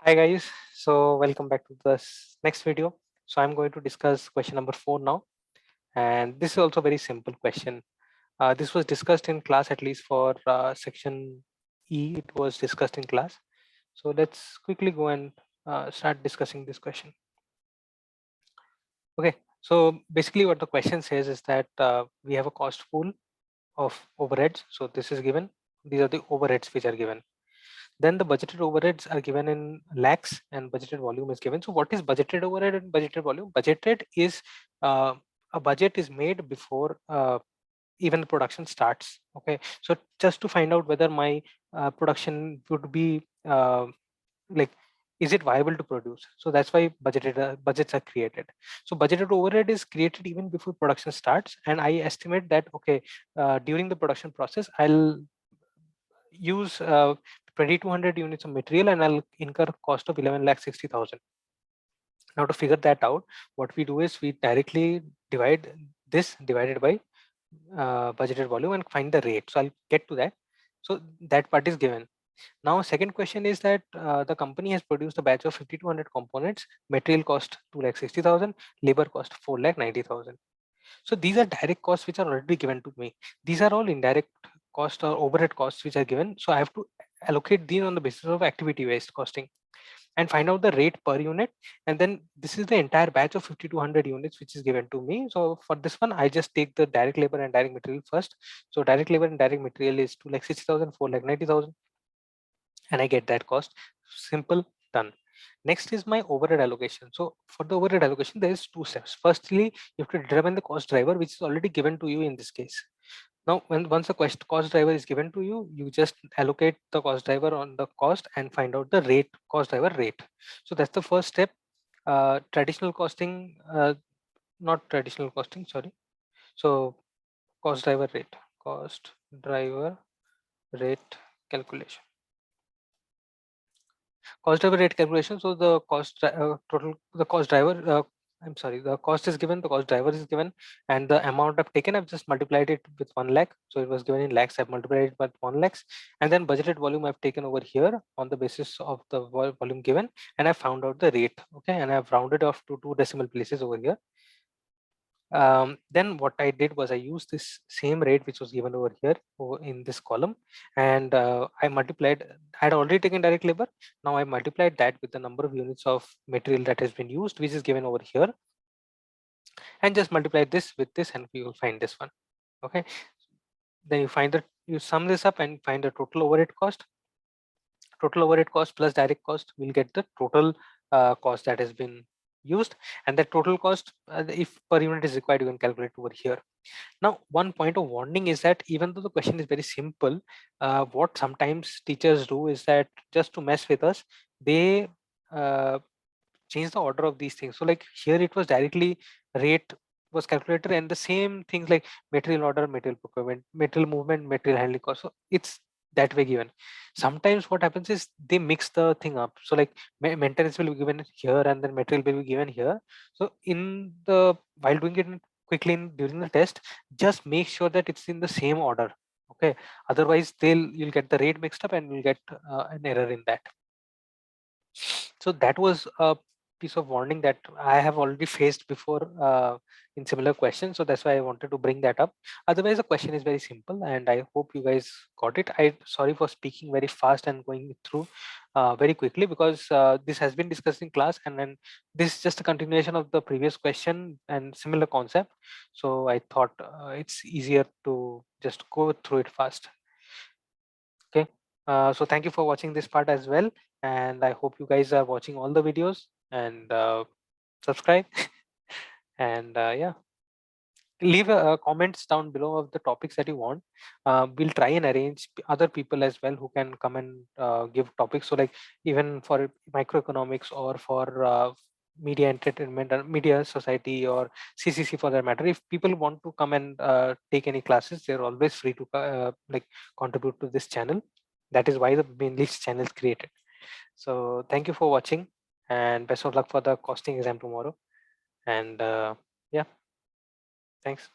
Hi guys, so welcome back to this next video. So I'm going to discuss question number 4 now, and this is also a very simple question. This was discussed in class, at least for section E, it was discussed in class. So let's quickly go and start discussing this question. Okay, so basically what the question says is that we have a cost pool of overheads. So this is given. These are the overheads which are given. Then the budgeted overheads are given in lakhs and budgeted volume is given. So what is budgeted overhead and budgeted volume? Budgeted is a budget is made before even the production starts. Okay, so just to find out whether my production would be like, is it viable to produce? So that's why budgets are created. So budgeted overhead is created even before production starts, and I estimate that okay, during the production process I'll use 2200 units of material and I'll incur cost of 11,60,000. Now to figure that out, what we do is we directly divide this divided by budgeted volume and find the rate. So I'll get to that. So that part is given. Now second question is that the company has produced a batch of 5200 components, material cost 2,60,000, labor cost 4,90,000. So these are direct costs which are already given to me. These are all indirect cost or overhead costs which are given. So I have to allocate these on the basis of activity based costing and find out the rate per unit. And then this is the entire batch of 5200 units which is given to me. So for this one, I just take the direct labor and direct material first. So direct labor and direct material is 2,60,000, 4,90,000, and I get that cost. Simple, done. Next is my overhead allocation. So for the overhead allocation, there is two steps. Firstly, you have to determine the cost driver, which is already given to you in this case. Now, once the cost driver is given to you, you just allocate the cost driver on the cost and find out the rate, cost driver rate. So that's the first step. Traditional costing, not traditional costing, sorry. So cost driver rate calculation. Cost driver rate calculation. So the the cost driver, I'm sorry, the cost is given, the cost driver is given, and the amount I've taken, I've just multiplied it with 1 lakh. So it was given in lakhs, I've multiplied it with 1 lakhs, and then budgeted volume I've taken over here on the basis of the volume given, and I found out the rate. Okay, and I've rounded off to 2 decimal places over here. Then what I did was I used this same rate which was given over here in this column, and I multiplied. I had already taken direct labor. Now I multiplied that with the number of units of material that has been used, which is given over here, and just multiply this with this, and we will find this one. Okay. Then you sum this up and find the total overhead cost. Total overhead cost plus direct cost will get the total cost that has been used, and the total cost, if per unit is required, you can calculate over here. Now, one point of warning is that even though the question is very simple, what sometimes teachers do is that just to mess with us, they change the order of these things. So like here it was directly rate was calculated, and the same things like material order, material procurement, material movement, material handling cost. So it's that way given. Sometimes what happens is they mix the thing up. So like maintenance will be given here and then material will be given here. So in the while doing it quickly during the test, just make sure that it's in the same order. Okay, otherwise you'll get the rate mixed up and you'll get an error in that. So that was a piece of warning that I have already faced before in similar questions. So that's why I wanted to bring that up. Otherwise, the question is very simple, and I hope you guys got it. I sorry for speaking very fast and going through very quickly, because this has been discussed in class, and then this is just a continuation of the previous question and similar concept. So I thought it's easier to just go through it fast. Okay. So thank you for watching this part as well, and I hope you guys are watching all the videos, and subscribe and yeah, leave comments down below of the topics that you want. We'll try and arrange other people as well who can come and give topics. So like even for microeconomics or for media entertainment or media society or CCC for that matter, if people want to come and take any classes, they're always free to like contribute to this channel. That is why the mainly channel is created. So thank you for watching, and best of luck for the costing exam tomorrow. And yeah, thanks.